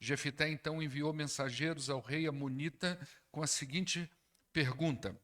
Jefité então enviou mensageiros ao rei amonita com a seguinte pergunta: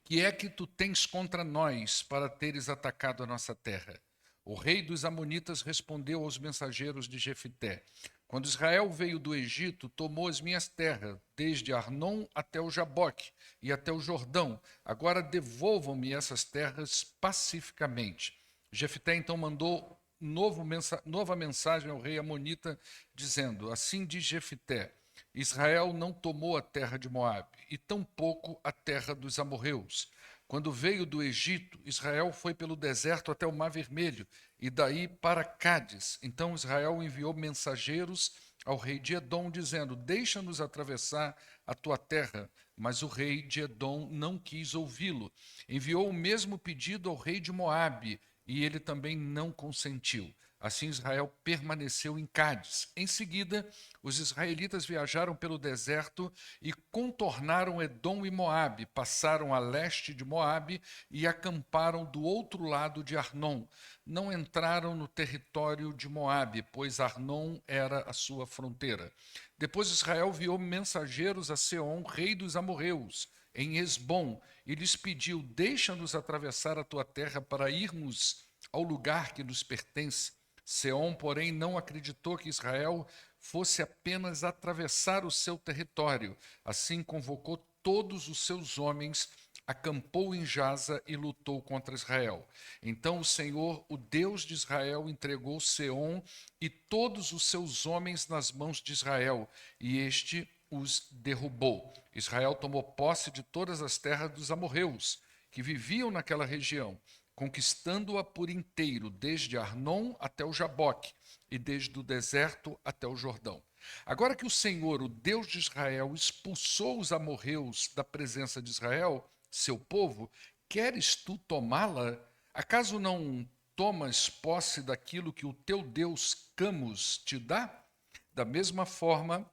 que é que tu tens contra nós para teres atacado a nossa terra? O rei dos amonitas respondeu aos mensageiros de Jefité: quando Israel veio do Egito, tomou as minhas terras, desde Arnon até o Jaboque e até o Jordão. Agora devolvam-me essas terras pacificamente. Jefité então mandou nova mensagem ao rei amonita, dizendo: assim diz Jefité: Israel não tomou a terra de Moabe, e tampouco a terra dos amorreus. Quando veio do Egito, Israel foi pelo deserto até o Mar Vermelho, e daí para Cádiz. Então Israel enviou mensageiros ao rei de Edom, dizendo: deixa-nos atravessar a tua terra. Mas o rei de Edom não quis ouvi-lo. Enviou o mesmo pedido ao rei de Moabe, e ele também não consentiu. Assim Israel permaneceu em Cádiz. Em seguida, os israelitas viajaram pelo deserto e contornaram Edom e Moabe, passaram a leste de Moabe e acamparam do outro lado de Arnon. Não entraram no território de Moabe, pois Arnon era a sua fronteira. Depois Israel enviou mensageiros a Seom, rei dos amorreus, em Esbom, e lhes pediu: deixa-nos atravessar a tua terra para irmos ao lugar que nos pertence. Seom, porém, não acreditou que Israel fosse apenas atravessar o seu território. Assim convocou todos os seus homens, acampou em Jaza e lutou contra Israel. Então o Senhor, o Deus de Israel, entregou Seom e todos os seus homens nas mãos de Israel, e este os derrubou. Israel tomou posse de todas as terras dos amorreus, que viviam naquela região, conquistando-a por inteiro, desde Arnon até o Jaboque, e desde o deserto até o Jordão. Agora que o Senhor, o Deus de Israel, expulsou os amorreus da presença de Israel, seu povo, queres tu tomá-la? Acaso não tomas posse daquilo que o teu Deus Camus te dá? Da mesma forma,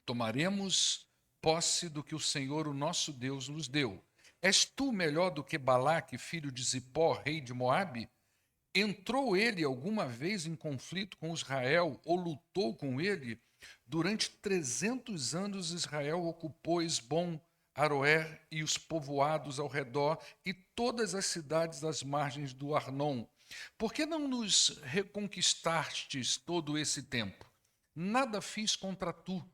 tomaremos posse do que o Senhor, o nosso Deus, nos deu. És tu melhor do que Balaque, filho de Zipó, rei de Moabe? Entrou ele alguma vez em conflito com Israel ou lutou com ele? Durante 300 anos Israel ocupou Esbom, Aroer e os povoados ao redor e todas as cidades às margens do Arnon. Por que não nos reconquistastes todo esse tempo? Nada fiz contra tu,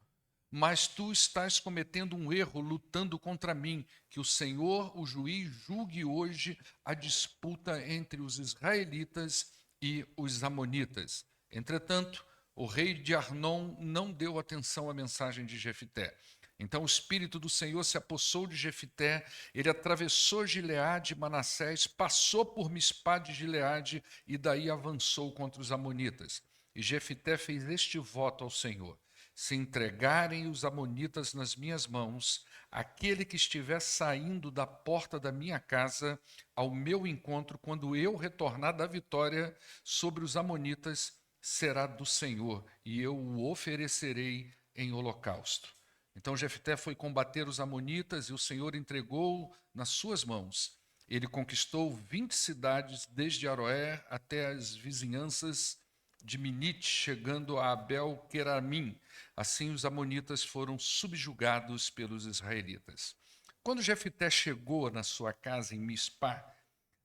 mas tu estás cometendo um erro lutando contra mim. Que o Senhor, o juiz, julgue hoje a disputa entre os israelitas e os amonitas. Entretanto, o rei de Arnon não deu atenção à mensagem de Jefité. Então o espírito do Senhor se apossou de Jefité, ele atravessou Gileade e Manassés, passou por Mispá de Gileade e daí avançou contra os amonitas. E Jefité fez este voto ao Senhor: se entregarem os amonitas nas minhas mãos, aquele que estiver saindo da porta da minha casa ao meu encontro, quando eu retornar da vitória sobre os amonitas, será do Senhor, e eu o oferecerei em holocausto. Então Jefté foi combater os amonitas e o Senhor entregou nas suas mãos. Ele conquistou 20 cidades, desde Aroer até as vizinhanças de Minite, chegando a Abel-Queramim. Assim os amonitas foram subjugados pelos israelitas. Quando Jefté chegou na sua casa em Mispá,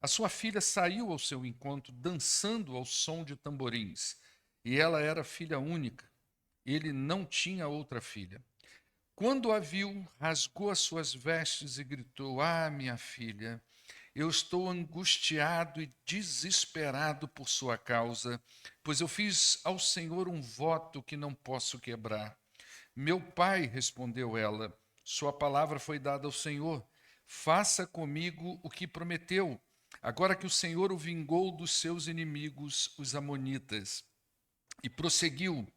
a sua filha saiu ao seu encontro, dançando ao som de tamborins. E ela era filha única. Ele não tinha outra filha. Quando a viu, rasgou as suas vestes e gritou: ah, minha filha, eu estou angustiado e desesperado por sua causa, pois eu fiz ao Senhor um voto que não posso quebrar. Meu pai, respondeu ela, sua palavra foi dada ao Senhor. Faça comigo o que prometeu, agora que o Senhor o vingou dos seus inimigos, os amonitas. E prosseguiu: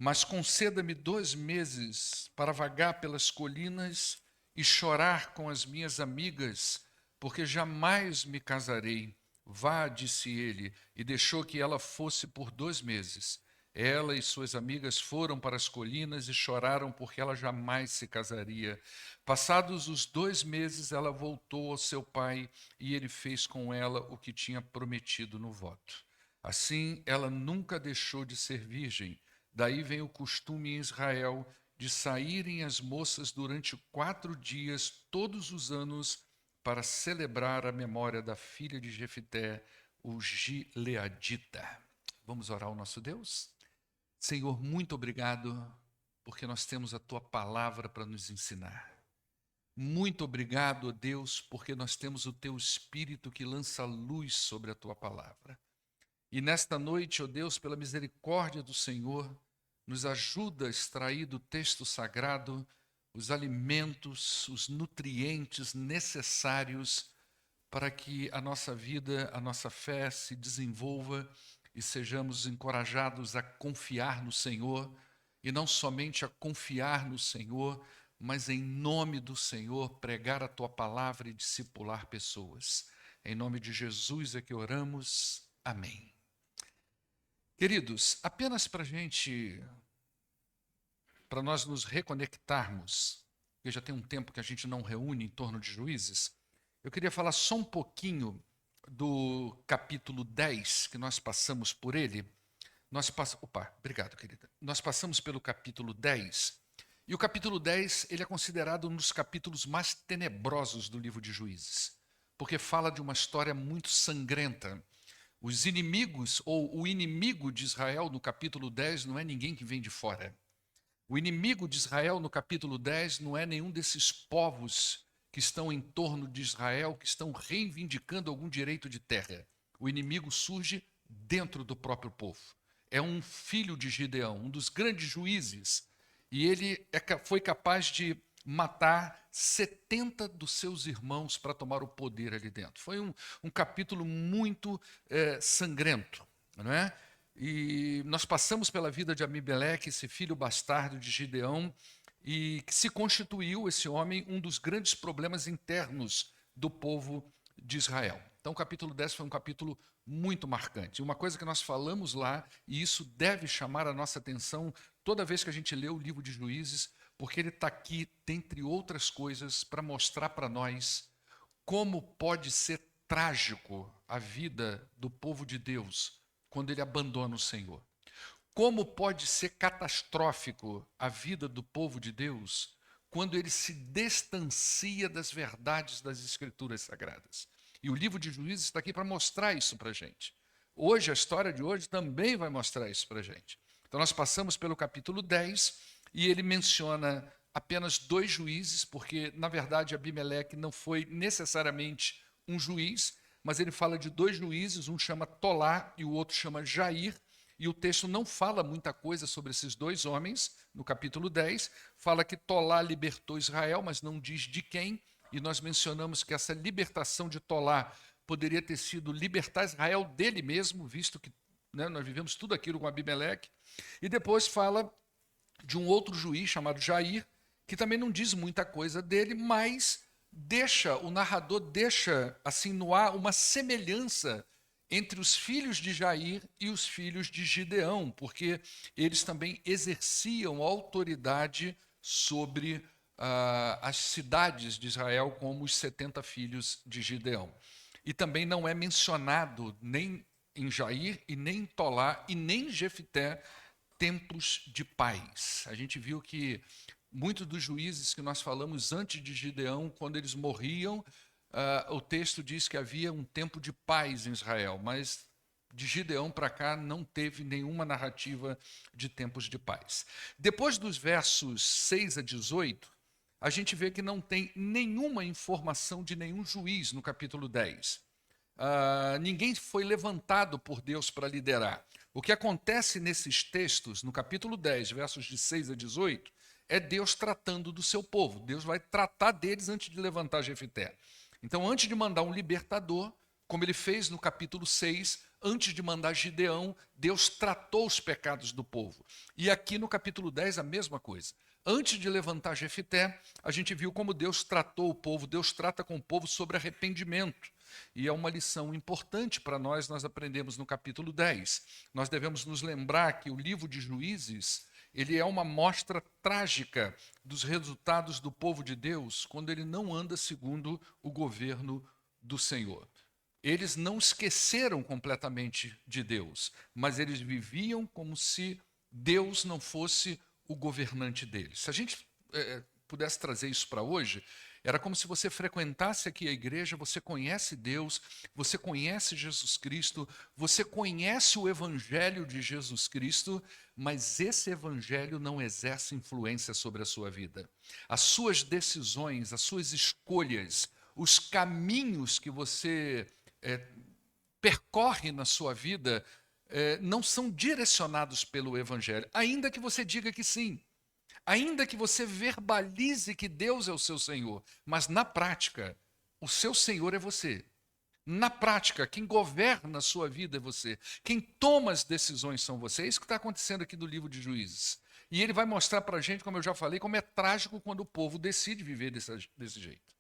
mas conceda-me 2 meses para vagar pelas colinas e chorar com as minhas amigas, porque jamais me casarei. Vá, disse ele, e deixou que ela fosse por 2 meses. Ela e suas amigas foram para as colinas e choraram porque ela jamais se casaria. Passados os 2 meses, ela voltou ao seu pai e ele fez com ela o que tinha prometido no voto. Assim, ela nunca deixou de ser virgem, Daí vem o costume em Israel de saírem as moças durante 4 dias todos os anos para celebrar a memória da filha de Jefité, o Gileadita. Vamos orar ao nosso Deus? Senhor, muito obrigado, porque nós temos a Tua palavra para nos ensinar. Muito obrigado, ó Deus, porque nós temos o Teu Espírito que lança luz sobre a Tua palavra. E nesta noite, ó Deus, pela misericórdia do Senhor, nos ajuda a extrair do texto sagrado os alimentos, os nutrientes necessários para que a nossa vida, a nossa fé se desenvolva e sejamos encorajados a confiar no Senhor, e não somente a confiar no Senhor, mas em nome do Senhor pregar a Tua palavra e discipular pessoas. Em nome de Jesus é que oramos. Amém. Queridos, apenas para nós nos reconectarmos, porque já tem um tempo que a gente não reúne em torno de Juízes, eu queria falar só um pouquinho do capítulo 10, que nós passamos por ele. Obrigado, querida. Nós passamos pelo capítulo 10, e o capítulo 10 ele é considerado um dos capítulos mais tenebrosos do livro de Juízes, porque fala de uma história muito sangrenta. Os inimigos, ou o inimigo de Israel no capítulo 10 não é ninguém que vem de fora. O inimigo de Israel no capítulo 10 não é nenhum desses povos que estão em torno de Israel, que estão reivindicando algum direito de terra. O inimigo surge dentro do próprio povo. É um filho de Gideão, um dos grandes juízes, e ele foi capaz de matar 70 dos seus irmãos para tomar o poder ali dentro. Foi um capítulo muito sangrento, não é? E nós passamos pela vida de Abimeleque, esse filho bastardo de Gideão, e que se constituiu, esse homem, um dos grandes problemas internos do povo de Israel. Então o capítulo 10 foi um capítulo muito marcante. Uma coisa que nós falamos lá, e isso deve chamar a nossa atenção toda vez que a gente lê o livro de Juízes, porque ele está aqui, dentre outras coisas, para mostrar para nós como pode ser trágico a vida do povo de Deus quando ele abandona o Senhor. Como pode ser catastrófico a vida do povo de Deus quando ele se distancia das verdades das Escrituras Sagradas. E o livro de Juízes está aqui para mostrar isso para a gente. Hoje, a história de hoje também vai mostrar isso para a gente. Então, nós passamos pelo capítulo 10 e ele menciona apenas 2 juízes, porque, na verdade, Abimeleque não foi necessariamente um juiz, mas ele fala de 2 juízes, um chama Tolá e o outro chama Jair, e o texto não fala muita coisa sobre esses 2 homens, no capítulo 10, fala que Tolá libertou Israel, mas não diz de quem, e nós mencionamos que essa libertação de Tolá poderia ter sido libertar Israel dele mesmo, visto que nós vivemos tudo aquilo com Abimeleque, e depois fala de um outro juiz chamado Jair, que também não diz muita coisa dele, mas o narrador deixa assim no ar uma semelhança entre os filhos de Jair e os filhos de Gideão, porque eles também exerciam autoridade sobre as cidades de Israel, como os 70 filhos de Gideão. E também não é mencionado nem em Jair, e nem em Tolá, e nem em Jefité, tempos de paz. A gente viu que muitos dos juízes que nós falamos antes de Gideão, quando eles morriam, o texto diz que havia um tempo de paz em Israel, mas de Gideão para cá não teve nenhuma narrativa de tempos de paz. Depois dos versos 6 a 18, a gente vê que não tem nenhuma informação de nenhum juiz no capítulo 10. Ninguém foi levantado por Deus para liderar. O que acontece nesses textos, no capítulo 10, versos de 6 a 18, é Deus tratando do seu povo. Deus vai tratar deles antes de levantar Jefité. Então, antes de mandar um libertador, como ele fez no capítulo 6, antes de mandar Gideão, Deus tratou os pecados do povo. E aqui no capítulo 10, a mesma coisa. Antes de levantar Jefité, a gente viu como Deus tratou o povo. Deus trata com o povo sobre arrependimento. E é uma lição importante para nós aprendemos no capítulo 10. Nós devemos nos lembrar que o livro de Juízes, ele é uma mostra trágica dos resultados do povo de Deus quando ele não anda segundo o governo do Senhor. Eles não esqueceram completamente de Deus, mas eles viviam como se Deus não fosse o governante deles. Se a gente pudesse trazer isso para hoje, era como se você frequentasse aqui a igreja, você conhece Deus, você conhece Jesus Cristo, você conhece o Evangelho de Jesus Cristo, mas esse Evangelho não exerce influência sobre a sua vida. As suas decisões, as suas escolhas, os caminhos que você percorre na sua vida não são direcionados pelo Evangelho, ainda que você diga que sim. Ainda que você verbalize que Deus é o seu Senhor, mas na prática, o seu Senhor é você. Na prática, quem governa a sua vida é você. Quem toma as decisões são você. É isso que está acontecendo aqui no livro de Juízes. E ele vai mostrar para a gente, como eu já falei, como é trágico quando o povo decide viver desse jeito.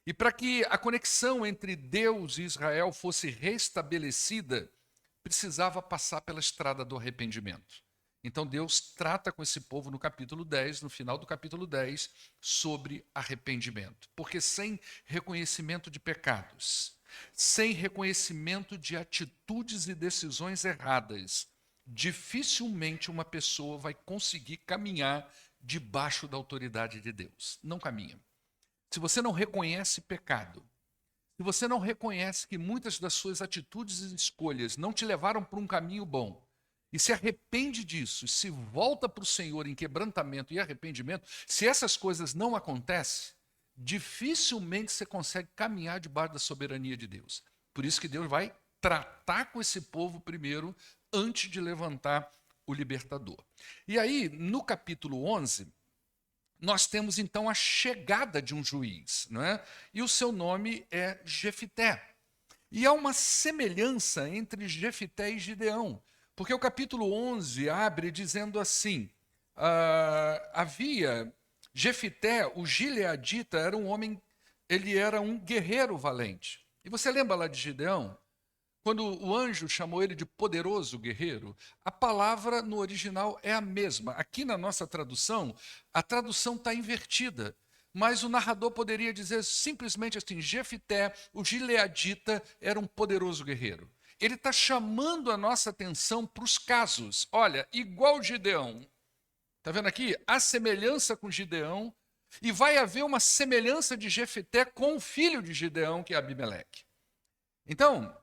E para que a conexão entre Deus e Israel fosse restabelecida, precisava passar pela estrada do arrependimento. Então Deus trata com esse povo no capítulo 10, no final do capítulo 10, sobre arrependimento. Porque sem reconhecimento de pecados, sem reconhecimento de atitudes e decisões erradas, dificilmente uma pessoa vai conseguir caminhar debaixo da autoridade de Deus. Não caminha. Se você não reconhece pecado, se você não reconhece que muitas das suas atitudes e escolhas não te levaram para um caminho bom, e se arrepende disso, se volta para o Senhor em quebrantamento e arrependimento, se essas coisas não acontecem, dificilmente você consegue caminhar debaixo da soberania de Deus. Por isso que Deus vai tratar com esse povo primeiro, antes de levantar o libertador. E aí, no capítulo 11, nós temos então a chegada de um juiz, não é? E o seu nome é Jefité. E há uma semelhança entre Jefité e Gideão. Porque o capítulo 11 abre dizendo assim, havia Jefité, o gileadita, era um homem, ele era um guerreiro valente. E você lembra lá de Gideão? Quando o anjo chamou ele de poderoso guerreiro, a palavra no original é a mesma. Aqui na nossa tradução, a tradução está invertida. Mas o narrador poderia dizer simplesmente assim, Jefité, o gileadita, era um poderoso guerreiro. Ele está chamando a nossa atenção para os casos. Olha, igual Gideão. Está vendo aqui? Há semelhança com Gideão e vai haver uma semelhança de Jefité com o filho de Gideão, que é Abimeleque. Então,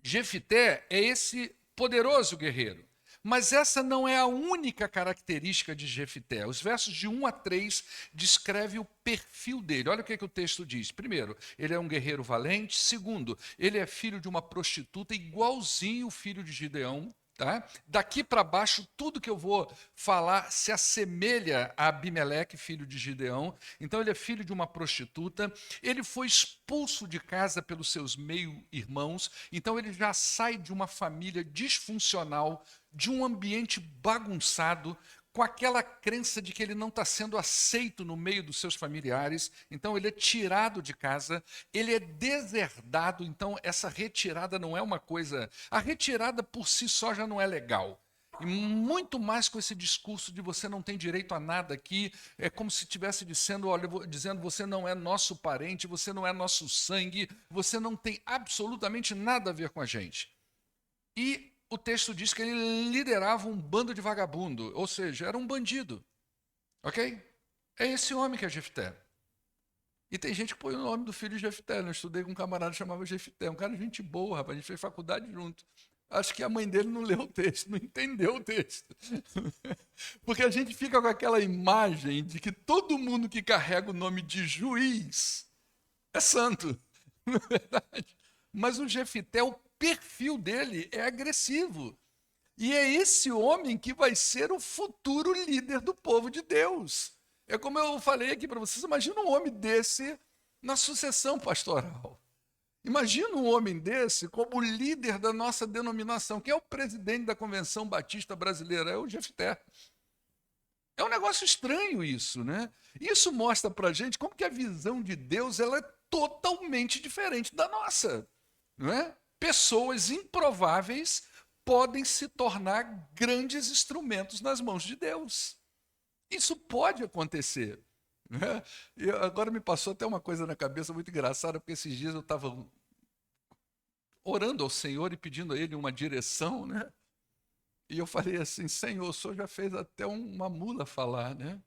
Jefité é esse poderoso guerreiro. Mas essa não é a única característica de Jefité. Os versos de 1 a 3 descrevem o perfil dele. Olha o que o texto diz. Primeiro, ele é um guerreiro valente. Segundo, ele é filho de uma prostituta, igualzinho o filho de Gideão. Tá? Daqui para baixo, tudo que eu vou falar se assemelha a Abimeleque, filho de Gideão. Então, ele é filho de uma prostituta. Ele foi expulso de casa pelos seus meio-irmãos. Então, ele já sai de uma família disfuncional, de um ambiente bagunçado, com aquela crença de que ele não está sendo aceito no meio dos seus familiares. Então, ele é tirado de casa, ele é deserdado. Então, essa retirada não é uma coisa... A retirada por si só já não é legal. E muito mais com esse discurso de você não tem direito a nada aqui, é como se estivesse dizendo, olha, dizendo você não é nosso parente, você não é nosso sangue, você não tem absolutamente nada a ver com a gente. E o texto diz que ele liderava um bando de vagabundo, ou seja, era um bandido. Ok? É esse homem que é Jefté. E tem gente que põe o nome do filho de Jefté. Eu estudei com um camarada que chamava Jefté. Um cara de gente boa, rapaz. A gente fez faculdade junto. Acho que a mãe dele não leu o texto, não entendeu o texto. Porque a gente fica com aquela imagem de que todo mundo que carrega o nome de juiz é santo. Não é verdade? Mas o Jefté, o perfil dele é agressivo. E é esse homem que vai ser o futuro líder do povo de Deus. É como eu falei aqui para vocês, imagina um homem desse na sucessão pastoral. Imagina um homem desse como líder da nossa denominação. Quem é o presidente da Convenção Batista Brasileira? É o Jefté. É um negócio estranho isso, né? Isso mostra para a gente como que a visão de Deus ela é totalmente diferente da nossa. Não é? Pessoas improváveis podem se tornar grandes instrumentos nas mãos de Deus. Isso pode acontecer. Né? E agora me passou até uma coisa na cabeça muito engraçada, porque esses dias eu estava orando ao Senhor e pedindo a Ele uma direção, né? E eu falei assim, Senhor, o senhor já fez até uma mula falar, né?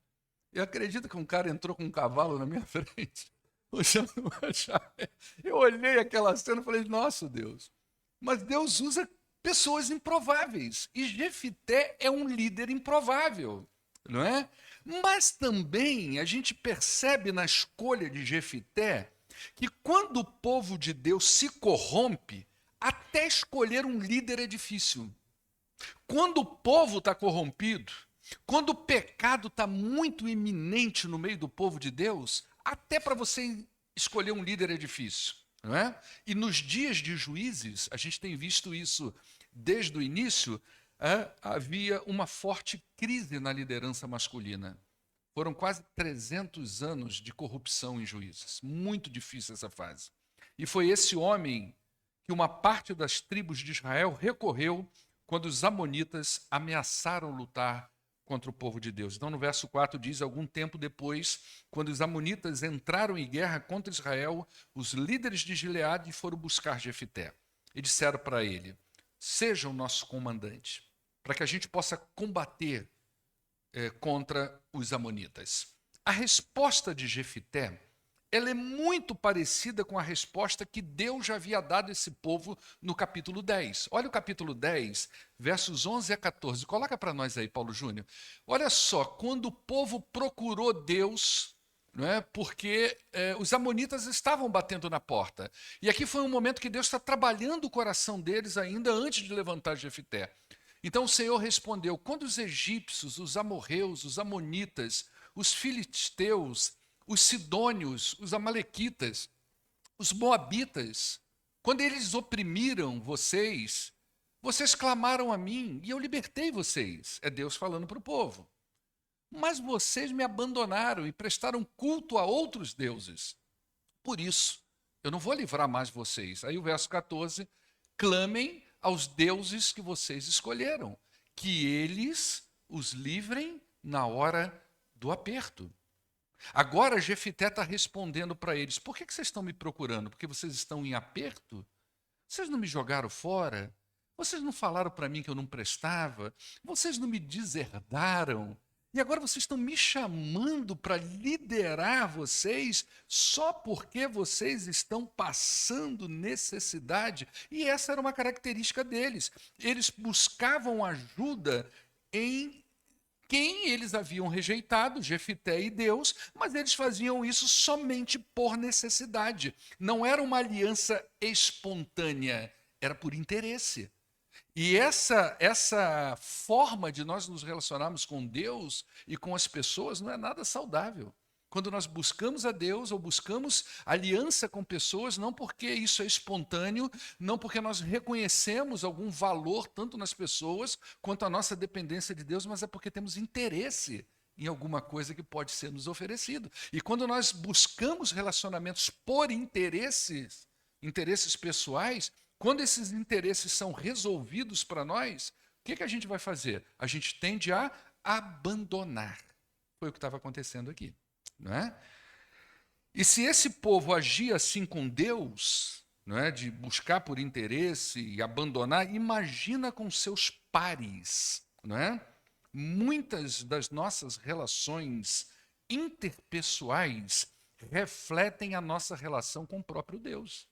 E acredita que um cara entrou com um cavalo na minha frente, puxando uma chave. Eu olhei aquela cena e falei, nossa Deus. Mas Deus usa pessoas improváveis. E Jefité é um líder improvável, não é? Mas também a gente percebe na escolha de Jefité que quando o povo de Deus se corrompe, até escolher um líder é difícil. Quando o povo está corrompido, quando o pecado está muito iminente no meio do povo de Deus, até para você escolher um líder é difícil, não é? E nos dias de juízes, a gente tem visto isso desde o início, havia uma forte crise na liderança masculina. Foram quase 300 anos de corrupção em juízes. Muito difícil essa fase. E foi esse homem que uma parte das tribos de Israel recorreu quando os amonitas ameaçaram lutar contra o povo de Deus. Então, no verso 4 diz: algum tempo depois, quando os amonitas entraram em guerra contra Israel, os líderes de Gileade foram buscar Jefité e disseram para ele: seja o nosso comandante, para que a gente possa combater contra os amonitas. A resposta de Jefité, ela é muito parecida com a resposta que Deus já havia dado a esse povo no capítulo 10. Olha o capítulo 10, versos 11 a 14. Coloca para nós aí, Paulo Júnior. Olha só, quando o povo procurou Deus, não é? Porque os amonitas estavam batendo na porta. E aqui foi um momento que Deus está trabalhando o coração deles ainda antes de levantar Jefité. Então o Senhor respondeu: quando os egípcios, os amorreus, os amonitas, os filisteus, os sidônios, os amalequitas, os moabitas, quando eles oprimiram vocês, vocês clamaram a mim e eu libertei vocês. É Deus falando para o povo. Mas vocês me abandonaram e prestaram culto a outros deuses. Por isso, eu não vou livrar mais vocês. Aí o verso 14: clamem aos deuses que vocês escolheram, que eles os livrem na hora do aperto. Agora Jefité está respondendo para eles: por que vocês estão me procurando? Porque vocês estão em aperto? Vocês não me jogaram fora? Vocês não falaram para mim que eu não prestava? Vocês não me deserdaram? E agora vocês estão me chamando para liderar vocês só porque vocês estão passando necessidade. E essa era uma característica deles. Eles buscavam ajuda em quem eles haviam rejeitado, Jefité e Deus, mas eles faziam isso somente por necessidade. Não era uma aliança espontânea, era por interesse. E essa forma de nós nos relacionarmos com Deus e com as pessoas não é nada saudável. Quando nós buscamos a Deus ou buscamos aliança com pessoas, não porque isso é espontâneo, não porque nós reconhecemos algum valor tanto nas pessoas quanto a nossa dependência de Deus, mas é porque temos interesse em alguma coisa que pode ser nos oferecido. E quando nós buscamos relacionamentos por interesses, interesses pessoais, quando esses interesses são resolvidos para nós, o que a gente vai fazer? A gente tende a abandonar. Foi o que estava acontecendo aqui, não é? E se esse povo agia assim com Deus, não é, de buscar por interesse e abandonar, imagina com seus pares, não é? Muitas das nossas relações interpessoais refletem a nossa relação com o próprio Deus.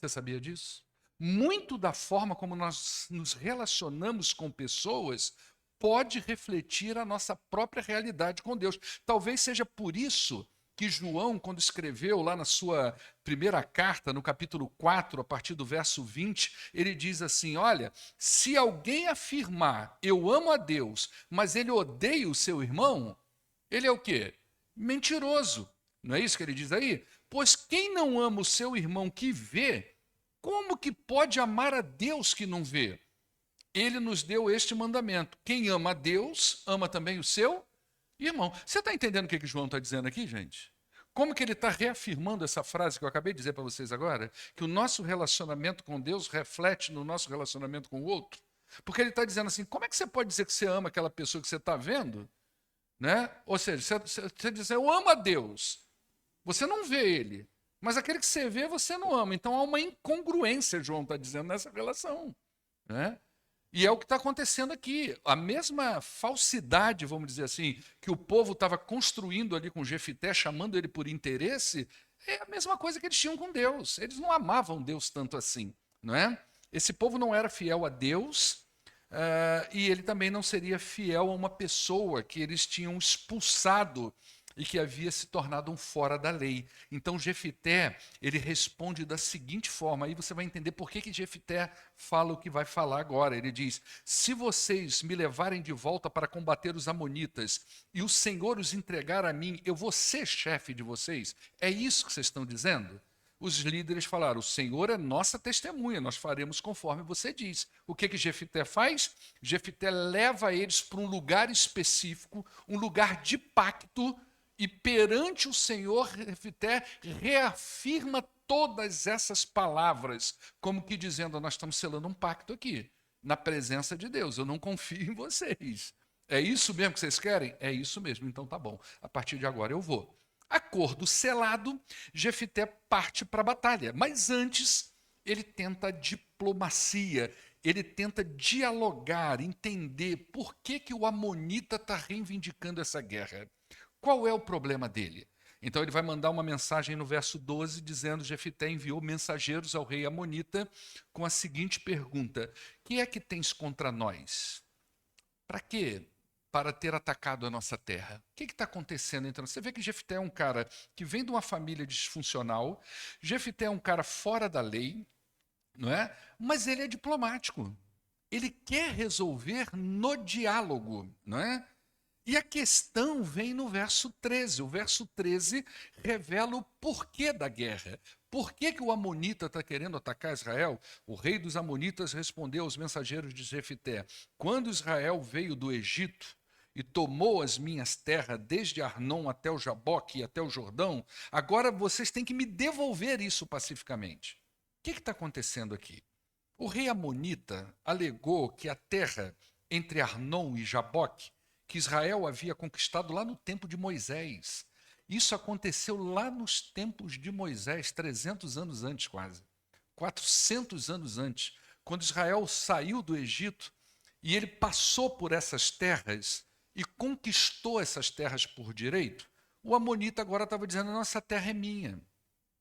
Você sabia disso? Muito da forma como nós nos relacionamos com pessoas pode refletir a nossa própria realidade com Deus. Talvez seja por isso que João, quando escreveu lá na sua primeira carta, no capítulo 4, a partir do verso 20, ele diz assim: olha, se alguém afirmar eu amo a Deus, mas ele odeia o seu irmão, ele é o quê? Mentiroso. Não é isso que ele diz aí? Pois quem não ama o seu irmão que vê, como que pode amar a Deus que não vê? Ele nos deu este mandamento: quem ama a Deus, ama também o seu irmão. Você está entendendo o que João está dizendo aqui, gente? Como que ele está reafirmando essa frase que eu acabei de dizer para vocês agora? Que o nosso relacionamento com Deus reflete no nosso relacionamento com o outro? Porque ele está dizendo assim: como é que você pode dizer que você ama aquela pessoa que você está vendo? Né? Ou seja, você diz: eu amo a Deus. Você não vê ele. Mas aquele que você vê, você não ama. Então há uma incongruência, João está dizendo, nessa relação. Né? E é o que está acontecendo aqui. A mesma falsidade, vamos dizer assim, que o povo estava construindo ali com Jefité, chamando ele por interesse, é a mesma coisa que eles tinham com Deus. Eles não amavam Deus tanto assim, não é? Esse povo não era fiel a Deus, e ele também não seria fiel a uma pessoa que eles tinham expulsado e que havia se tornado um fora da lei. Então Jefité, ele responde da seguinte forma, aí você vai entender por que Jefité fala o que vai falar agora. Ele diz: se vocês me levarem de volta para combater os amonitas e o Senhor os entregar a mim, eu vou ser chefe de vocês? É isso que vocês estão dizendo? Os líderes falaram: o Senhor é nossa testemunha, nós faremos conforme você diz. O que Jefité faz? Jefité leva eles para um lugar específico, um lugar de pacto, e perante o Senhor, Jefité reafirma todas essas palavras, como que dizendo: nós estamos selando um pacto aqui, na presença de Deus, eu não confio em vocês. É isso mesmo que vocês querem? É isso mesmo, então tá bom, a partir de agora eu vou. Acordo selado, Jefité parte para a batalha, mas antes ele tenta diplomacia, ele tenta dialogar, entender por que o amonita está reivindicando essa guerra. Qual é o problema dele? Então ele vai mandar uma mensagem no verso 12, dizendo: Jefité enviou mensageiros ao rei amonita com a seguinte pergunta: que é que tens contra nós? Para quê? Para ter atacado a nossa terra. O que está acontecendo entre nós? Você vê que Jefité é um cara que vem de uma família disfuncional, Jefité é um cara fora da lei, não é? Mas ele é diplomático. Ele quer resolver no diálogo, não é? E a questão vem no verso 13. O verso 13 revela o porquê da guerra. Por que o amonita está querendo atacar Israel? O rei dos amonitas respondeu aos mensageiros de Jefité: quando Israel veio do Egito e tomou as minhas terras, desde Arnon até o Jaboque e até o Jordão, agora vocês têm que me devolver isso pacificamente. O que está acontecendo aqui? O rei amonita alegou que a terra entre Arnon e Jaboque, que Israel havia conquistado lá no tempo de Moisés. Isso aconteceu lá nos tempos de Moisés, 300 anos antes quase, 400 anos antes, quando Israel saiu do Egito e ele passou por essas terras e conquistou essas terras por direito. O amonita agora estava dizendo: nossa terra é minha,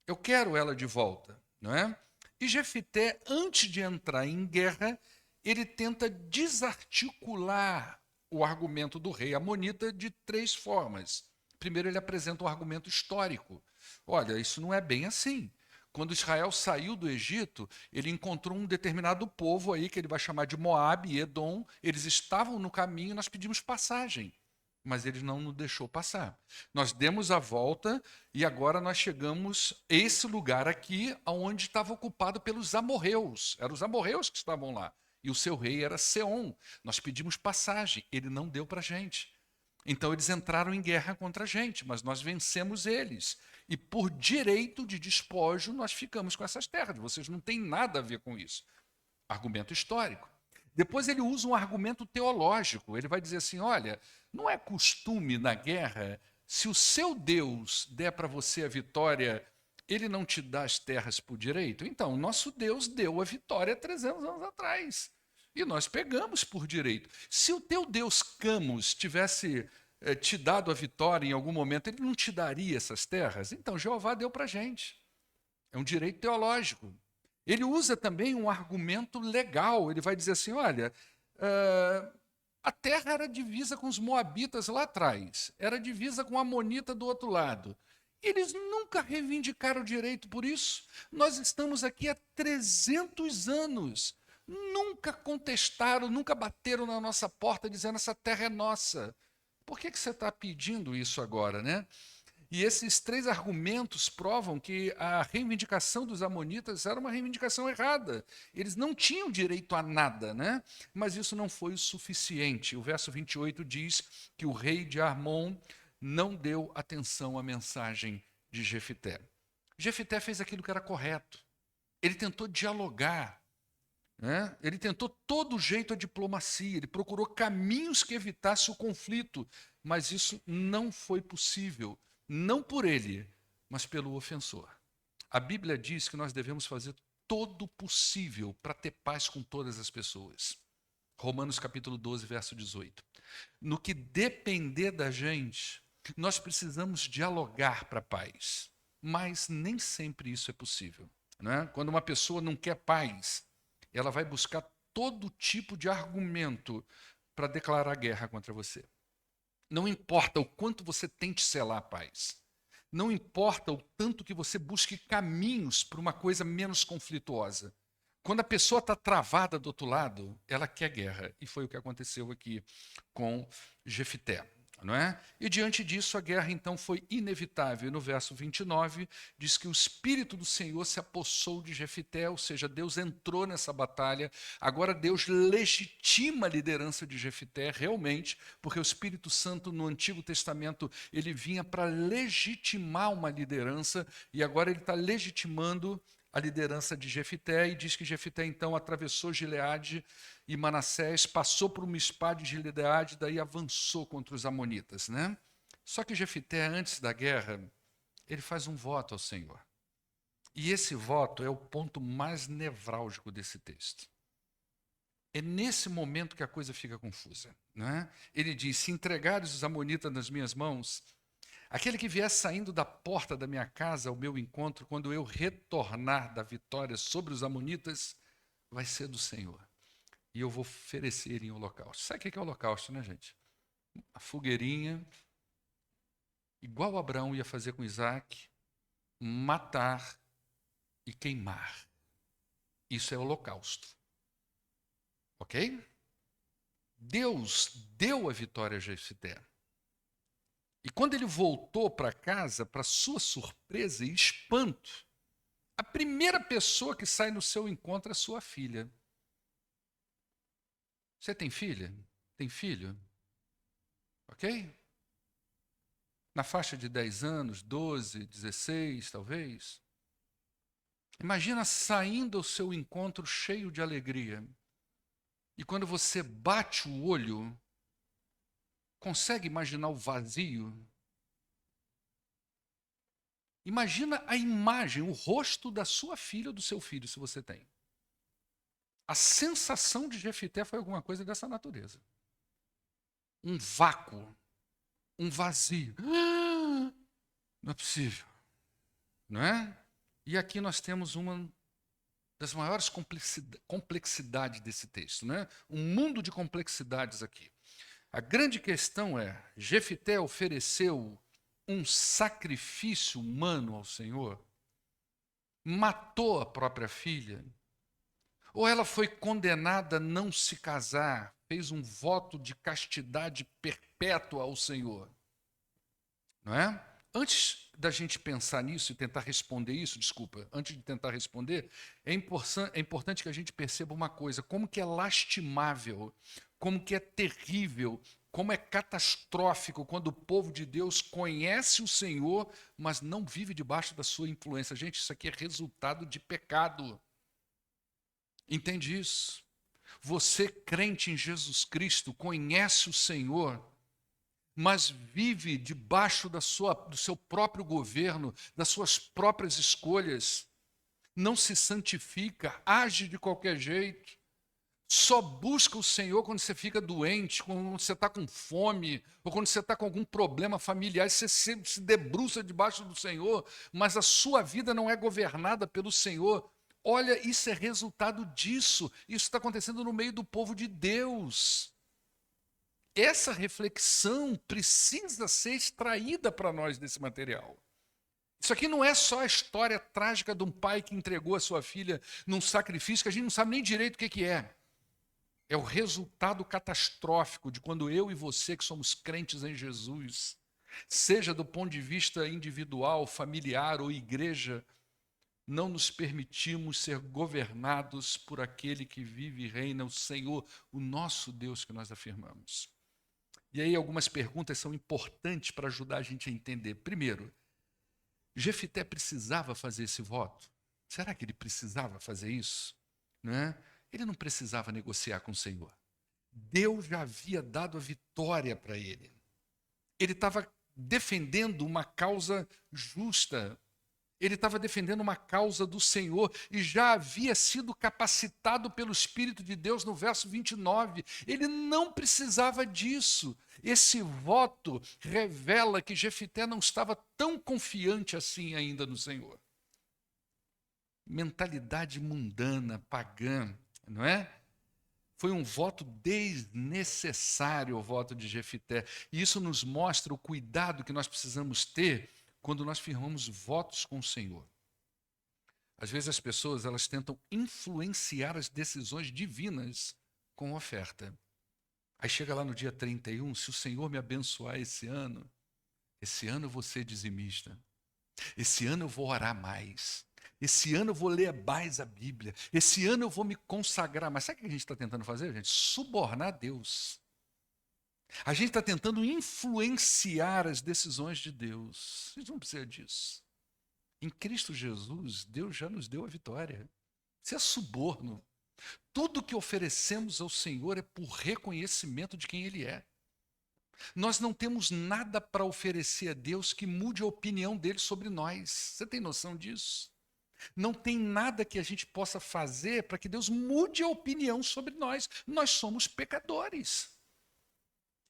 eu quero ela de volta, não é? E Jefité, antes de entrar em guerra, ele tenta desarticular o argumento do rei amonita de três formas. Primeiro, ele apresenta um argumento histórico. Olha, isso não é bem assim. Quando Israel saiu do Egito, ele encontrou um determinado povo aí, que ele vai chamar de Moabe e Edom. Eles estavam no caminho, nós pedimos passagem, mas ele não nos deixou passar. Nós demos a volta e agora nós chegamos a esse lugar aqui, onde estava ocupado pelos amorreus. Eram os amorreus que estavam lá. E o seu rei era Seom. Nós pedimos passagem, ele não deu para a gente. Então eles entraram em guerra contra a gente, mas nós vencemos eles. E por direito de despojo, nós ficamos com essas terras. Vocês não têm nada a ver com isso. Argumento histórico. Depois ele usa um argumento teológico. Ele vai dizer assim: olha, não é costume na guerra, se o seu Deus der para você a vitória, ele não te dá as terras por direito? Então, nosso Deus deu a vitória 300 anos atrás. E nós pegamos por direito. Se o teu Deus Camus tivesse te dado a vitória em algum momento, ele não te daria essas terras? Então, Jeová deu para a gente. É um direito teológico. Ele usa também um argumento legal. Ele vai dizer assim: olha, a terra era divisa com os moabitas lá atrás, era divisa com a amonita do outro lado. Eles nunca reivindicaram o direito por isso. Nós estamos aqui há 300 anos. Nunca contestaram, nunca bateram na nossa porta dizendo: essa terra é nossa. Por que você está pedindo isso agora, né? E esses três argumentos provam que a reivindicação dos amonitas era uma reivindicação errada. Eles não tinham direito a nada, né? Mas isso não foi o suficiente. O verso 28 diz que o rei de Armon não deu atenção à mensagem de Jefité. Jefité fez aquilo que era correto. Ele tentou dialogar, né? Ele tentou todo jeito a diplomacia, ele procurou caminhos que evitassem o conflito, mas isso não foi possível. Não por ele, mas pelo ofensor. A Bíblia diz que nós devemos fazer todo o possível para ter paz com todas as pessoas. Romanos capítulo 12, verso 18. No que depender da gente, nós precisamos dialogar para a paz, mas nem sempre isso é possível, né? Quando uma pessoa não quer paz, ela vai buscar todo tipo de argumento para declarar guerra contra você. Não importa o quanto você tente selar a paz, não importa o tanto que você busque caminhos para uma coisa menos conflituosa. Quando a pessoa está travada do outro lado, ela quer guerra. E foi o que aconteceu aqui com Jefité, não é? E diante disso, a guerra então foi inevitável. E no verso 29, diz que o Espírito do Senhor se apossou de Jefité, ou seja, Deus entrou nessa batalha. Agora Deus legitima a liderança de Jefité, realmente, porque o Espírito Santo no Antigo Testamento, ele vinha para legitimar uma liderança, e agora ele está legitimando a liderança de Jefité, e diz que Jefité então atravessou Gileade e Manassés, passou por uma espada de Gileade, daí avançou contra os amonitas, né? Só que Jefité, antes da guerra, ele faz um voto ao Senhor. E esse voto é o ponto mais nevrálgico desse texto. É nesse momento que a coisa fica confusa, né? Ele diz: se entregares os amonitas nas minhas mãos, aquele que vier saindo da porta da minha casa ao meu encontro, quando eu retornar da vitória sobre os amonitas, vai ser do Senhor. E eu vou oferecer em holocausto. Sabe o que é holocausto, né, gente? A fogueirinha, igual Abraão ia fazer com Isaac, matar e queimar. Isso é holocausto. Ok? Deus deu a vitória a Jefité. E quando ele voltou para casa, para sua surpresa e espanto, a primeira pessoa que sai no seu encontro é sua filha. Você tem filha? Tem filho? Ok? Na faixa de 10 anos, 12, 16, talvez. Imagina saindo ao seu encontro cheio de alegria. E quando você bate o olho, consegue imaginar o vazio? Imagina a imagem, o rosto da sua filha ou do seu filho, se você tem. A sensação de Jefité foi alguma coisa dessa natureza. Um vácuo, um vazio. Não é possível, não é? E aqui nós temos uma das maiores complexidades desse texto, né? Um mundo de complexidades aqui. A grande questão é: Jefité ofereceu um sacrifício humano ao Senhor? Matou a própria filha? Ou ela foi condenada a não se casar, fez um voto de castidade perpétua ao Senhor? Não é? Antes da gente pensar nisso e tentar responder isso, antes de tentar responder, é importante que a gente perceba uma coisa: como que é lastimável, como que é terrível, como é catastrófico quando o povo de Deus conhece o Senhor, mas não vive debaixo da sua influência. Gente, isso aqui é resultado de pecado. Entende isso? Você, crente em Jesus Cristo, conhece o Senhor, mas vive debaixo do seu próprio governo, das suas próprias escolhas, não se santifica, age de qualquer jeito, só busca o Senhor quando você fica doente, quando você está com fome, ou quando você está com algum problema familiar, você se debruça debaixo do Senhor, mas a sua vida não é governada pelo Senhor. Olha, isso é resultado disso, isso está acontecendo no meio do povo de Deus. Essa reflexão precisa ser extraída para nós desse material. Isso aqui não é só a história trágica de um pai que entregou a sua filha num sacrifício que a gente não sabe nem direito o que é. É o resultado catastrófico de quando eu e você, que somos crentes em Jesus, seja do ponto de vista individual, familiar ou igreja, não nos permitimos ser governados por aquele que vive e reina, o Senhor, o nosso Deus que nós afirmamos. E aí algumas perguntas são importantes para ajudar a gente a entender. Primeiro, Jefité precisava fazer esse voto? Será que ele precisava fazer isso? Né? Ele não precisava negociar com o Senhor. Deus já havia dado a vitória para ele. Ele estava defendendo uma causa justa. Ele estava defendendo uma causa do Senhor e já havia sido capacitado pelo Espírito de Deus no verso 29. Ele não precisava disso. Esse voto revela que Jefité não estava tão confiante assim ainda no Senhor. Mentalidade mundana, pagã, não é? Foi um voto desnecessário, o voto de Jefité. E isso nos mostra o cuidado que nós precisamos ter quando nós firmamos votos com o Senhor. Às vezes as pessoas elas tentam influenciar as decisões divinas com oferta. Aí chega lá no dia 31, se o Senhor me abençoar esse ano eu vou ser dizimista. Esse ano eu vou orar mais. Esse ano eu vou ler mais a Bíblia. Esse ano eu vou me consagrar. Mas sabe o que a gente está tentando fazer, gente? Subornar Deus. A gente está tentando influenciar as decisões de Deus. A gente não precisa disso. Em Cristo Jesus, Deus já nos deu a vitória. Isso é suborno. Tudo que oferecemos ao Senhor é por reconhecimento de quem Ele é. Nós não temos nada para oferecer a Deus que mude a opinião dele sobre nós. Você tem noção disso? Não tem nada que a gente possa fazer para que Deus mude a opinião sobre nós. Nós somos pecadores.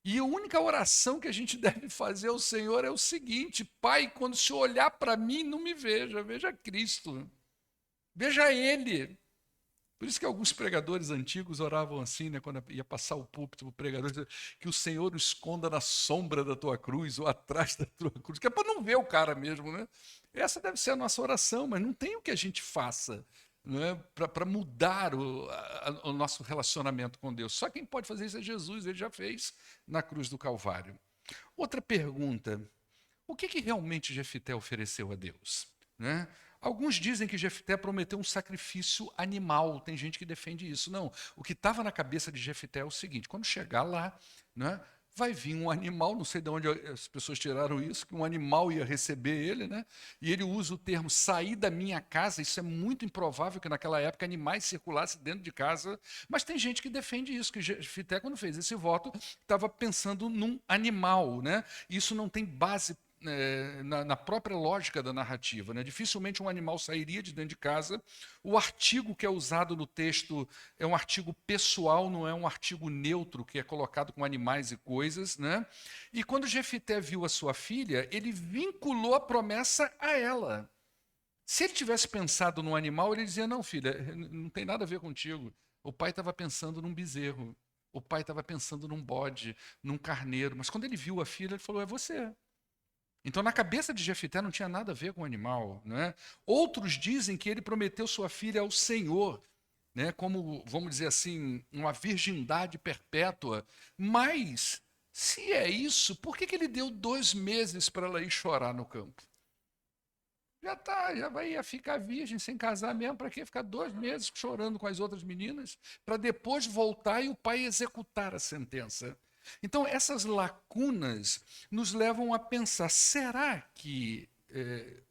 E a única oração que a gente deve fazer ao Senhor é o seguinte: Pai, quando o Senhor olhar para mim, não me veja, veja Cristo. Veja Ele. Por isso que alguns pregadores antigos oravam assim, né, quando ia passar o púlpito para o pregador, que o Senhor o esconda na sombra da tua cruz ou atrás da tua cruz, que é para não ver o cara mesmo, né? Essa deve ser a nossa oração, mas não tem o que a gente faça, né, para mudar o nosso relacionamento com Deus. Só quem pode fazer isso é Jesus, ele já fez na cruz do Calvário. Outra pergunta: o que realmente Jefité ofereceu a Deus, né? Alguns dizem que Jefité prometeu um sacrifício animal. Tem gente que defende isso. Não, o que estava na cabeça de Jefité é o seguinte: quando chegar lá, né, vai vir um animal, não sei de onde as pessoas tiraram isso, que um animal ia receber ele, né? E ele usa o termo sair da minha casa. Isso é muito improvável que naquela época animais circulassem dentro de casa, mas tem gente que defende isso, que Jefité, quando fez esse voto, estava pensando num animal, né? Isso não tem base na própria lógica da narrativa, né? Dificilmente um animal sairia de dentro de casa. O artigo que é usado no texto é um artigo pessoal, não é um artigo neutro que é colocado com animais e coisas, né? E quando Jefité viu a sua filha, ele vinculou a promessa a ela. Se ele tivesse pensado num animal, ele dizia: não, filha, não tem nada a ver contigo. O pai estava pensando num bezerro. O pai estava pensando num bode, num carneiro. Mas quando ele viu a filha, ele falou: é você. Então, na cabeça de Jefité não tinha nada a ver com o animal, né? Outros dizem que ele prometeu sua filha ao Senhor, né? Como, vamos dizer assim, uma virgindade perpétua. Mas, se é isso, por que ele deu 2 meses para ela ir chorar no campo? Já vai ficar virgem sem casar mesmo, para quê? Ficar 2 meses chorando com as outras meninas, para depois voltar e o pai executar a sentença. Então, essas lacunas nos levam a pensar: será que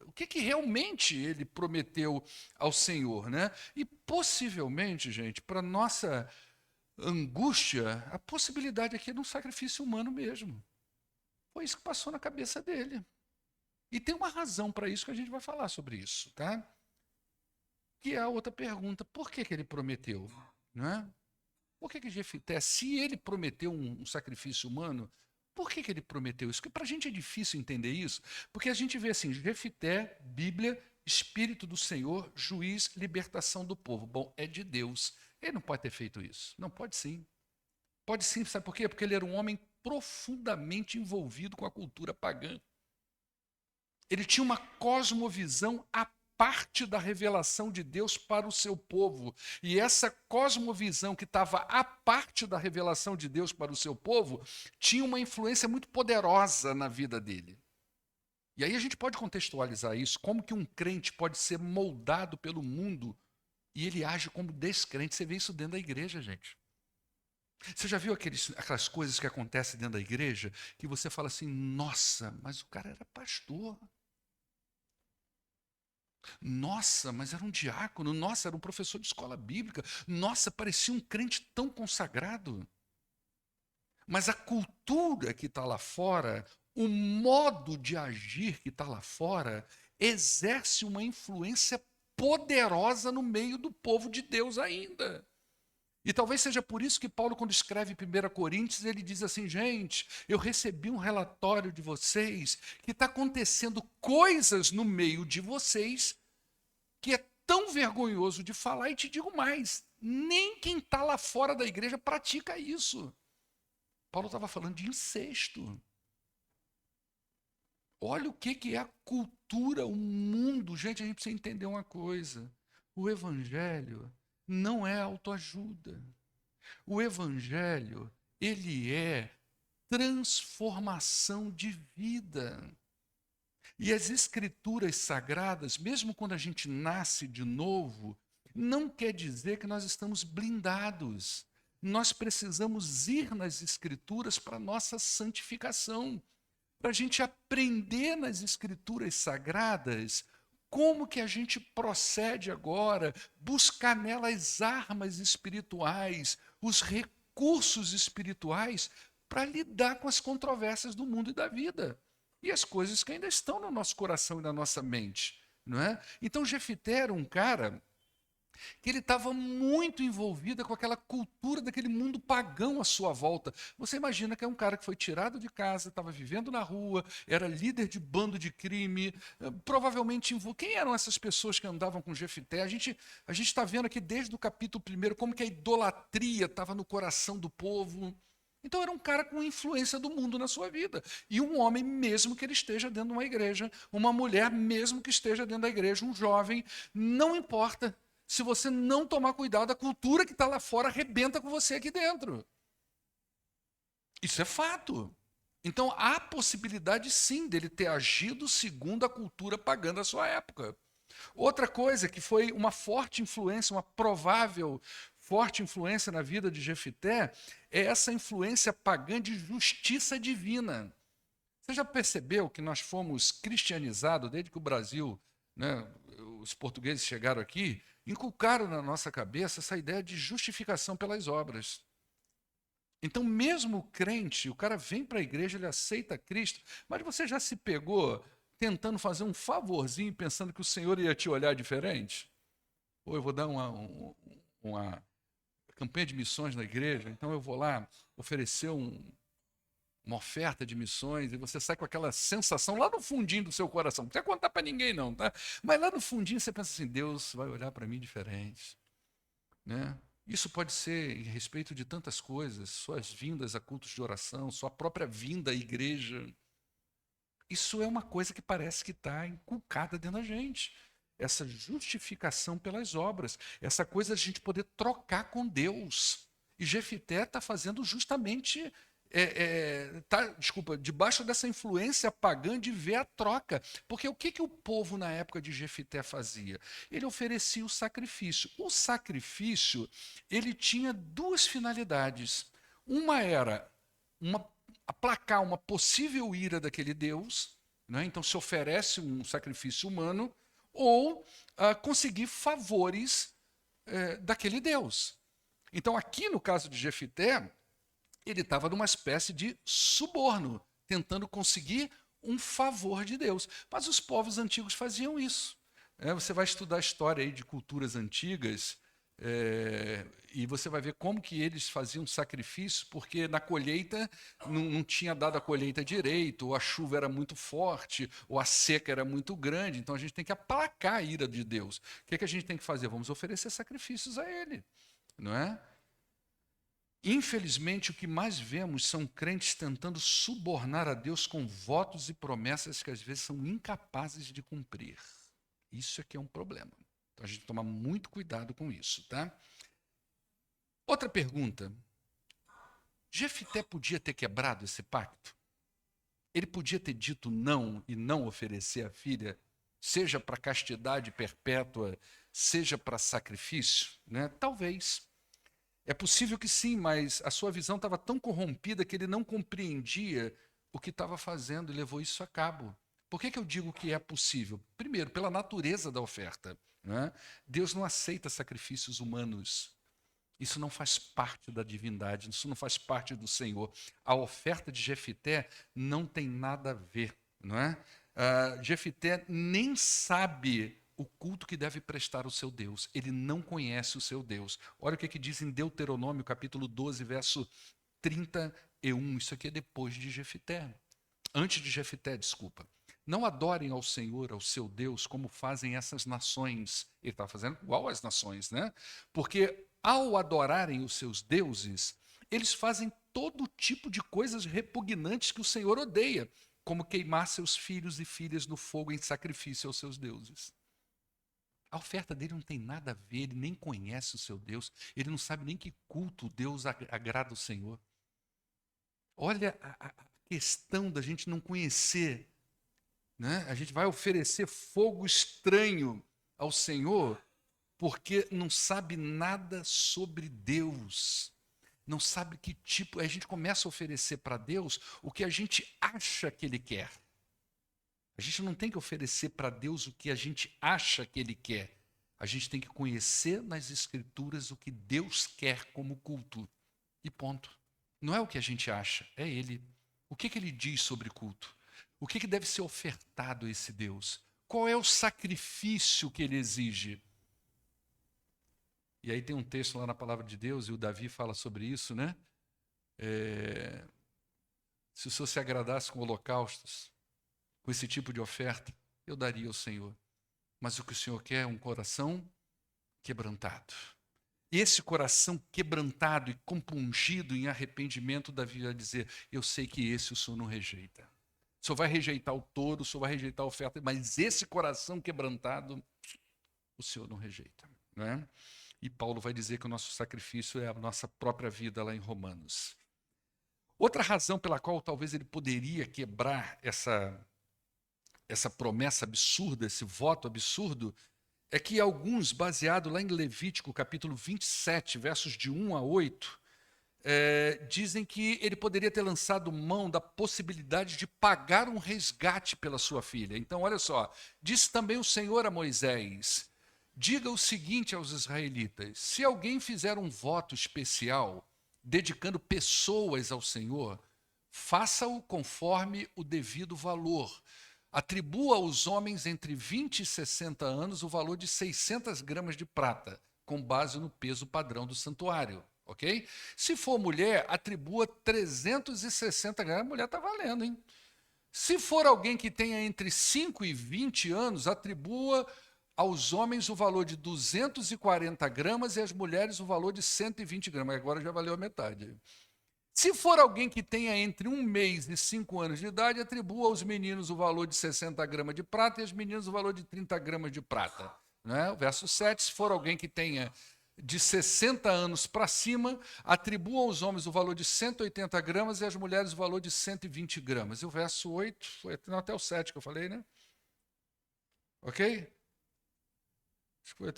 o que realmente ele prometeu ao Senhor, né? E possivelmente, gente, para nossa angústia, a possibilidade aqui é de um sacrifício humano mesmo. Foi isso que passou na cabeça dele. E tem uma razão para isso que a gente vai falar sobre isso, tá? Que é a outra pergunta: por que ele prometeu, né? Por que Jefité, se ele prometeu um sacrifício humano, por que ele prometeu isso? Porque para a gente é difícil entender isso, porque a gente vê assim: Jefité, Bíblia, Espírito do Senhor, juiz, libertação do povo. Bom, é de Deus. Ele não pode ter feito isso. Não, pode sim. Pode sim, sabe por quê? Porque ele era um homem profundamente envolvido com a cultura pagã. Ele tinha uma cosmovisão à parte da revelação de Deus para o seu povo. E essa cosmovisão que estava à parte da revelação de Deus para o seu povo tinha uma influência muito poderosa na vida dele. E aí a gente pode contextualizar isso, como que um crente pode ser moldado pelo mundo e ele age como descrente. Você vê isso dentro da igreja, gente. Você já viu aquelas coisas que acontecem dentro da igreja que você fala assim: nossa, mas o cara era pastor. Nossa, mas era um diácono. Nossa, era um professor de escola bíblica. Nossa, parecia um crente tão consagrado. Mas a cultura que está lá fora, o modo de agir que está lá fora, exerce uma influência poderosa no meio do povo de Deus ainda. E talvez seja por isso que Paulo, quando escreve 1 Coríntios, ele diz assim: gente, eu recebi um relatório de vocês que está acontecendo coisas no meio de vocês que é tão vergonhoso de falar, e te digo mais, nem quem está lá fora da igreja pratica isso. Paulo estava falando de incesto. Olha o que é a cultura, o mundo. Gente, a gente precisa entender uma coisa. O evangelho não é autoajuda. O evangelho, ele é transformação de vida. E as escrituras sagradas, mesmo quando a gente nasce de novo, não quer dizer que nós estamos blindados. Nós precisamos ir nas escrituras para a nossa santificação, para a gente aprender nas escrituras sagradas como que a gente procede agora, buscar nelas armas espirituais, os recursos espirituais para lidar com as controvérsias do mundo e da vida. E as coisas que ainda estão no nosso coração e na nossa mente, não é? Então Jefité era um cara que ele estava muito envolvido com aquela cultura daquele mundo pagão à sua volta. Você imagina que é um cara que foi tirado de casa, estava vivendo na rua, era líder de bando de crime, provavelmente quem eram essas pessoas que andavam com Jefité? A gente está vendo aqui desde o capítulo 1 como que a idolatria estava no coração do povo. Então era um cara com influência do mundo na sua vida. E um homem, mesmo que ele esteja dentro de uma igreja, uma mulher, mesmo que esteja dentro da igreja, um jovem, não importa. Se você não tomar cuidado, a cultura que está lá fora arrebenta com você aqui dentro. Isso é fato. Então há possibilidade sim dele ter agido segundo a cultura pagã da sua época. Outra coisa que foi uma forte influência, uma provável forte influência na vida de Jefité, é essa influência pagã de justiça divina. Você já percebeu que nós fomos cristianizados desde que o Brasil, né, os portugueses chegaram aqui, inculcaram na nossa cabeça essa ideia de justificação pelas obras. Então, mesmo o crente, o cara vem para a igreja, ele aceita Cristo, mas você já se pegou tentando fazer um favorzinho, pensando que o Senhor ia te olhar diferente? Ou eu vou dar uma campanha de missões na igreja, então eu vou lá oferecer uma oferta de missões, e você sai com aquela sensação lá no fundinho do seu coração. Não precisa contar para ninguém não, tá? Mas lá no fundinho você pensa assim: Deus vai olhar para mim diferente, né? Isso pode ser em respeito de tantas coisas, suas vindas a cultos de oração, sua própria vinda à igreja. Isso é uma coisa que parece que está inculcada dentro da gente. Essa justificação pelas obras, essa coisa de a gente poder trocar com Deus. E Jefité está fazendo justamente, debaixo dessa influência pagã de ver a troca. Porque o que o povo na época de Jefité fazia? Ele oferecia o sacrifício. O sacrifício, ele tinha duas finalidades. Uma era aplacar uma possível ira daquele Deus, né? Então se oferece um sacrifício humano, ou conseguir favores daquele Deus. Então, aqui no caso de Jefité, ele estava numa espécie de suborno, tentando conseguir um favor de Deus. Mas os povos antigos faziam isso. Você vai estudar a história aí de culturas antigas, e você vai ver como que eles faziam sacrifício, porque na colheita não tinha dado a colheita direito, ou a chuva era muito forte, ou a seca era muito grande, então a gente tem que aplacar a ira de Deus. O que a gente tem que fazer? Vamos oferecer sacrifícios a Ele, não é? Infelizmente, o que mais vemos são crentes tentando subornar a Deus com votos e promessas que às vezes são incapazes de cumprir. Isso é que é um problema. Então a gente toma muito cuidado com isso, tá? Outra pergunta. Jefité podia ter quebrado esse pacto? Ele podia ter dito não e não oferecer a filha, seja para castidade perpétua, seja para sacrifício, né? Talvez. É possível que sim, mas a sua visão estava tão corrompida que ele não compreendia o que estava fazendo e levou isso a cabo. Por que eu digo que é possível? Primeiro, pela natureza da oferta, né? Deus não aceita sacrifícios humanos. Isso não faz parte da divindade, isso não faz parte do Senhor. A oferta de Jefité não tem nada a ver, não é? Jefité nem sabe o culto que deve prestar ao seu Deus. Ele não conhece o seu Deus. Olha o que diz em Deuteronômio, capítulo 12, verso 31. Isso aqui é depois de Jefité. Antes de Jefité, desculpa. Não adorem ao Senhor, ao seu Deus, como fazem essas nações. Ele está fazendo igual às nações, né? Porque ao adorarem os seus deuses, eles fazem todo tipo de coisas repugnantes que o Senhor odeia, como queimar seus filhos e filhas no fogo em sacrifício aos seus deuses. A oferta dele não tem nada a ver, ele nem conhece o seu Deus, ele não sabe nem que culto Deus agrada o Senhor. Olha a questão da gente não conhecer, né? A gente vai oferecer fogo estranho ao Senhor porque não sabe nada sobre Deus. Não sabe que tipo. A gente começa a oferecer para Deus o que a gente acha que Ele quer. A gente não tem que oferecer para Deus o que a gente acha que Ele quer. A gente tem que conhecer nas Escrituras o que Deus quer como culto. E ponto. Não é o que a gente acha, é Ele. O que Ele diz sobre culto? O que deve ser ofertado a esse Deus? Qual é o sacrifício que Ele exige? E aí tem um texto lá na Palavra de Deus, e o Davi fala sobre isso, né? Se o Senhor se agradasse com holocaustos, com esse tipo de oferta, eu daria ao Senhor. Mas o que o Senhor quer é um coração quebrantado. E esse coração quebrantado e compungido em arrependimento, Davi vai dizer, eu sei que esse o Senhor não rejeita. O Senhor vai rejeitar o touro, o Senhor vai rejeitar a oferta, mas esse coração quebrantado, o Senhor não rejeita. Não é? E Paulo vai dizer que o nosso sacrifício é a nossa própria vida lá em Romanos. Outra razão pela qual talvez ele poderia quebrar essa promessa absurda, esse voto absurdo, é que alguns, baseado lá em Levítico, capítulo 27, versos de 1 a 8, dizem que ele poderia ter lançado mão da possibilidade de pagar um resgate pela sua filha. Então, olha só, disse também o Senhor a Moisés, diga o seguinte aos israelitas, se alguém fizer um voto especial, dedicando pessoas ao Senhor, faça-o conforme o devido valor. Atribua aos homens entre 20 e 60 anos o valor de 600 gramas de prata, com base no peso padrão do santuário. Ok? Se for mulher, atribua 360 gramas. A mulher está valendo, hein? Se for alguém que tenha entre 5 e 20 anos, atribua aos homens o valor de 240 gramas e às mulheres o valor de 120 gramas. Agora já valeu a metade. Se for alguém que tenha entre 1 mês e 5 anos de idade, atribua aos meninos o valor de 60 gramas de prata e às meninas o valor de 30 gramas de prata. Né? O verso 7, se for alguém que tenha de 60 anos para cima, atribua aos homens o valor de 180 gramas e às mulheres o valor de 120 gramas. E o verso 8, foi até o 7 que eu falei, né? Ok? Acho que foi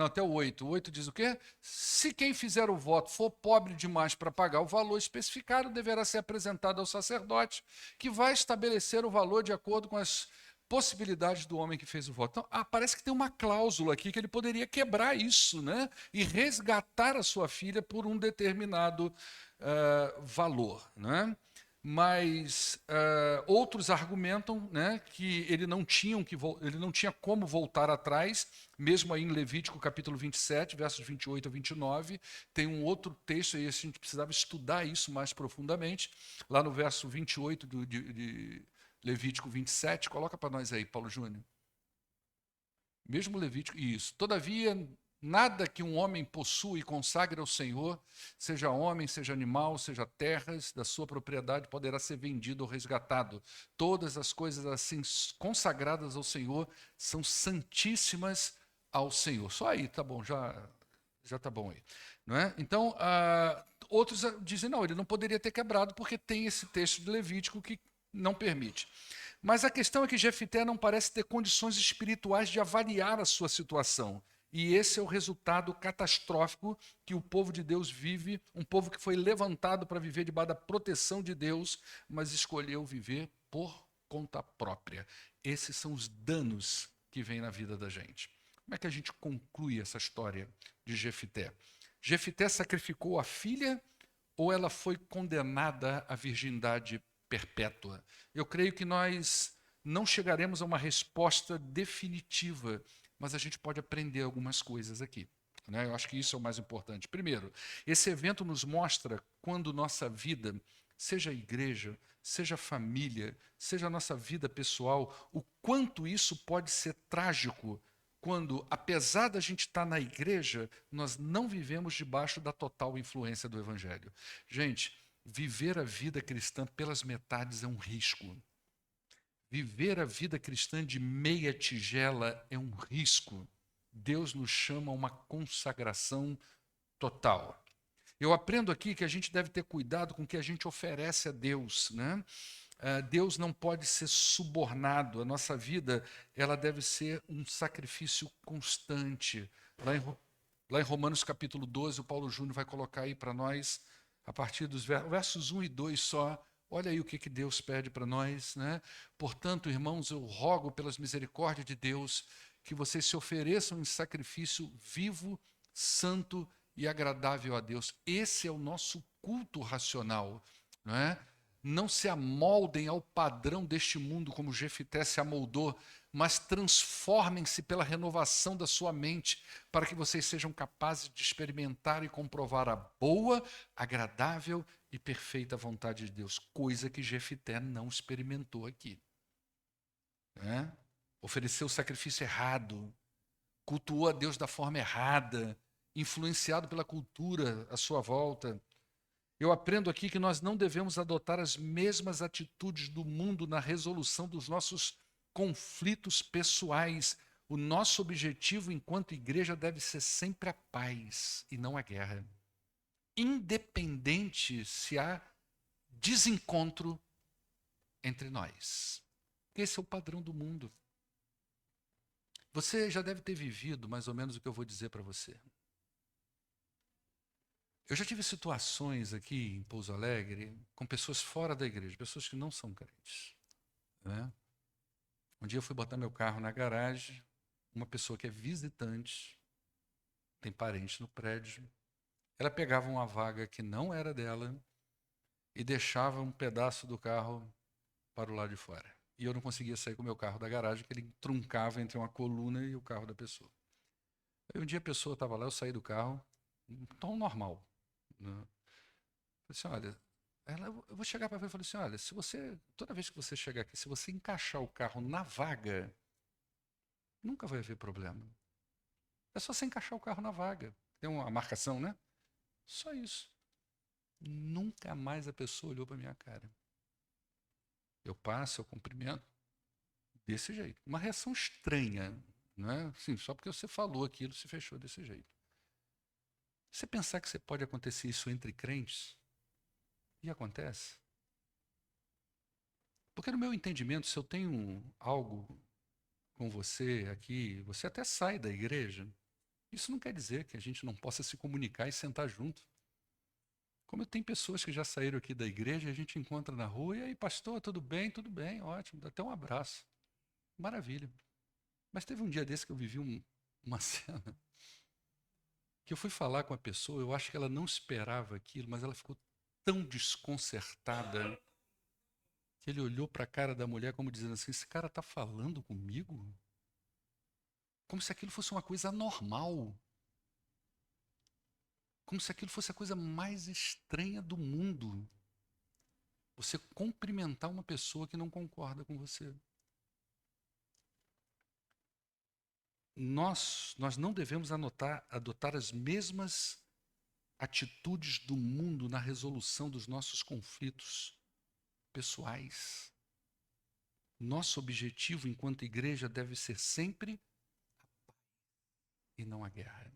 até o 8. O 8 diz o quê? Se quem fizer o voto for pobre demais para pagar o valor especificado, deverá ser apresentado ao sacerdote, que vai estabelecer o valor de acordo com as possibilidades do homem que fez o voto. Então, parece que tem uma cláusula aqui que ele poderia quebrar isso, né? E resgatar a sua filha por um determinado valor, né? Mas outros argumentam, né, que ele não tinha como voltar atrás, mesmo aí em Levítico capítulo 27, versos 28 a 29, tem um outro texto, e a gente precisava estudar isso mais profundamente, lá no verso 28 de Levítico 27, coloca para nós aí, Paulo Júnior. Mesmo Levítico, isso. Todavia, nada que um homem possua e consagre ao Senhor, seja homem, seja animal, seja terras, da sua propriedade, poderá ser vendido ou resgatado. Todas as coisas assim consagradas ao Senhor são santíssimas ao Senhor. Só aí, tá bom, já tá bom aí. Não é? Então, outros dizem, não, ele não poderia ter quebrado porque tem esse texto de Levítico que não permite. Mas a questão é que Jefité não parece ter condições espirituais de avaliar a sua situação. E esse é o resultado catastrófico que o povo de Deus vive, um povo que foi levantado para viver debaixo da proteção de Deus, mas escolheu viver por conta própria. Esses são os danos que vêm na vida da gente. Como é que a gente conclui essa história de Jefité? Jefité sacrificou a filha ou ela foi condenada à virgindade perpétua? Eu creio que nós não chegaremos a uma resposta definitiva, mas a gente pode aprender algumas coisas aqui, né? Eu acho que isso é o mais importante. Primeiro, esse evento nos mostra quando nossa vida, seja a igreja, seja a família, seja a nossa vida pessoal, o quanto isso pode ser trágico quando, apesar da gente estar na igreja, nós não vivemos debaixo da total influência do Evangelho. Gente, viver a vida cristã pelas metades é um risco. Viver a vida cristã de meia tigela é um risco. Deus nos chama a uma consagração total. Eu aprendo aqui que a gente deve ter cuidado com o que a gente oferece a Deus, né? Deus não pode ser subornado. A nossa vida, ela deve ser um sacrifício constante. Lá em Romanos capítulo 12, o Paulo Júnior vai colocar aí para nós, a partir dos versos 1 e 2 só. Olha aí o que Deus pede para nós, né? Portanto, irmãos, eu rogo pelas misericórdias de Deus que vocês se ofereçam em sacrifício vivo, santo e agradável a Deus. Esse é o nosso culto racional, não é? Não se amoldem ao padrão deste mundo como Jefité se amoldou, mas transformem-se pela renovação da sua mente, para que vocês sejam capazes de experimentar e comprovar a boa, agradável e perfeita vontade de Deus, coisa que Jefité não experimentou aqui. Né? Ofereceu o sacrifício errado, cultuou a Deus da forma errada, influenciado pela cultura à sua volta. Eu aprendo aqui que nós não devemos adotar as mesmas atitudes do mundo na resolução dos nossos conflitos pessoais. O nosso objetivo enquanto igreja deve ser sempre a paz e não a guerra. Independente se há desencontro entre nós. Esse é o padrão do mundo. Você já deve ter vivido mais ou menos o que eu vou dizer para você. Eu já tive situações aqui em Pouso Alegre com pessoas fora da igreja, pessoas que não são crentes. Né? Um dia eu fui botar meu carro na garagem, uma pessoa que é visitante, tem parente no prédio, ela pegava uma vaga que não era dela e deixava um pedaço do carro para o lado de fora. E eu não conseguia sair com o meu carro da garagem, porque ele truncava entre uma coluna e o carro da pessoa. Aí um dia a pessoa estava lá, eu saí do carro, um tom normal. Né? Falei assim, olha, eu vou chegar para ela e falei assim, olha, se você, toda vez que você chegar aqui, se você encaixar o carro na vaga, nunca vai haver problema. É só você encaixar o carro na vaga. Tem uma marcação, né? Só isso. Nunca mais a pessoa olhou para minha cara. Eu passo, eu cumprimento, desse jeito. Uma reação estranha, né? Assim, só porque você falou aquilo, se fechou desse jeito. Você pensar que você pode acontecer isso entre crentes, e acontece. Porque no meu entendimento, se eu tenho algo com você aqui, você até sai da igreja, isso não quer dizer que a gente não possa se comunicar e sentar junto. Como tem pessoas que já saíram aqui da igreja, a gente encontra na rua, e aí, pastor, tudo bem, ótimo, dá até um abraço. Maravilha. Mas teve um dia desse que eu vivi uma cena que eu fui falar com a pessoa, eu acho que ela não esperava aquilo, mas ela ficou tão desconcertada que ele olhou para a cara da mulher como dizendo assim, esse cara está falando comigo? Como se aquilo fosse uma coisa anormal. Como se aquilo fosse a coisa mais estranha do mundo. Você cumprimentar uma pessoa que não concorda com você. Nós não devemos adotar as mesmas atitudes do mundo na resolução dos nossos conflitos pessoais. Nosso objetivo enquanto igreja deve ser sempre a paz e não a guerra.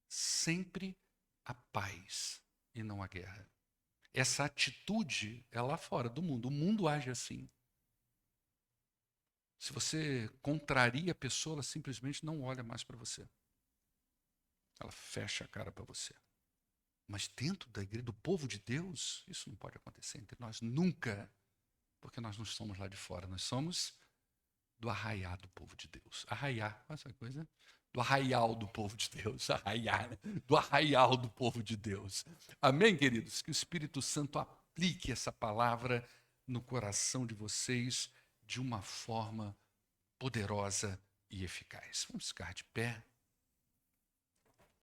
Sempre a paz e não a guerra. Essa atitude é lá fora do mundo. O mundo age assim. Se você contraria a pessoa, ela simplesmente não olha mais para você. Ela fecha a cara para você. Mas dentro da igreja, do povo de Deus, isso não pode acontecer entre nós nunca. Porque nós não somos lá de fora, nós somos do arraiá do povo de Deus. Arraiá, essa coisa? Do arraial do povo de Deus. Arraiá, né? Do arraial do povo de Deus. Amém, queridos? Que o Espírito Santo aplique essa palavra no coração de vocês de uma forma poderosa e eficaz. Vamos ficar de pé.